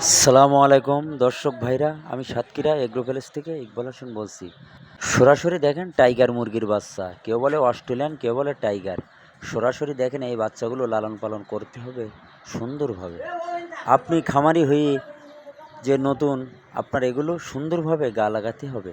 সালামু আলাইকুম দর্শক ভাইরা, আমি সাতক্ষীরা এগ্রো প্যালেস থেকে ইকবাল হোসেন বলছি। সরাসরি দেখেন টাইগার মুরগির বাচ্চা, কেউ বলে অস্ট্রেলিয়ান, কেউ বলে টাইগার। সরাসরি দেখেন এই বাচ্চাগুলো লালন পালন করতে হবে সুন্দরভাবে। আপনি খামারি হয়ে যে নতুন, আপনার এগুলো সুন্দরভাবে গা লাগাতে হবে।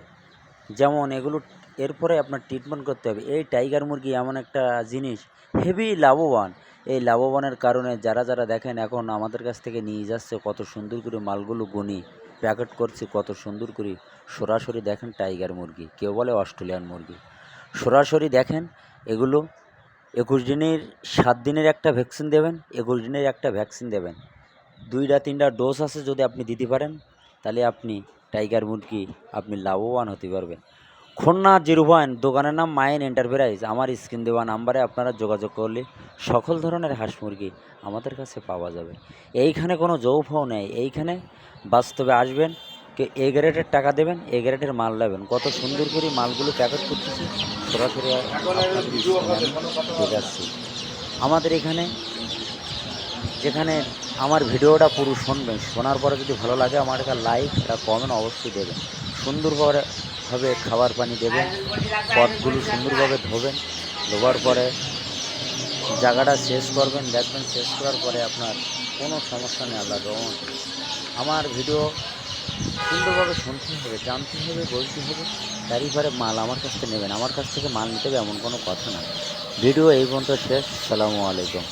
যেমন এগুলো এরপরে আপনার ট্রিটমেন্ট করতে হবে। এই টাইগার মুরগি এমন একটা জিনিস, হেভি লাভবান। এই লাভবানের কারণে যারা যারা দেখেন এখন আমাদের কাছ থেকে নিয়ে যাচ্ছে, কত সুন্দর করে মালগুলো গুনি প্যাকেট করছে, কত সুন্দর করে। সরাসরি দেখেন টাইগার মুরগি, কেউ বলে অস্ট্রেলিয়ান মুরগি। সরাসরি দেখেন এগুলো 21 দিনের 7 দিনের একটা ভ্যাকসিন দেবেন, 21 দিনের একটা ভ্যাকসিন দেবেন। 2টা 3টা ডোজ আছে, যদি আপনি দিতে পারেন তাহলে আপনি টাইগার মুরগি আপনি লাভবান হতে পারবেন। খুলনা 01, দোকানের নাম মাইন এন্টারপ্রাইজ। আমার স্ক্রিন দেওয়া নাম্বারে আপনারা যোগাযোগ করলে সকল ধরনের হাঁস মুরগি আমাদের কাছে পাওয়া যাবে। এইখানে কোনো যৌফাও নেই, এইখানে বাস্তবে আসবেন, এ গ্রেডের টাকা দেবেন, এ গ্রেডের মাল নেবেন। কত সুন্দর করে মালগুলো প্যাকেট করতেছি, সরাসরি আপনাদের স্ক্রিনে আমি দেখাচ্ছি। আমাদের এখানে যেখানে আমার ভিডিওটা পুরো শুনবেন, শোনার পরে যদি ভালো লাগে আমার একটা লাইক একটা কমেন্ট অবশ্যই দেবেন। সুন্দরভাবে খাবার পানি দেবেন, পথগুলো সুন্দরভাবে ধোবেন, ধোবার পরে জায়গাটা শেষ করবেন, দেখবেন শেষ করার পরে আপনার কোনো সমস্যা নেই। আল্লাহ রহমত। আমার ভিডিও সুন্দরভাবে শুনতে হবে, জানতে হবে, বলতে হবে, তারপরে মাল আমার কাছ থেকে নেবেন। আমার কাছ থেকে মাল নিতে হবে এমন কোনো কথা না। ভিডিও এই পর্যন্ত শেষ। সালামু আলাইকুম।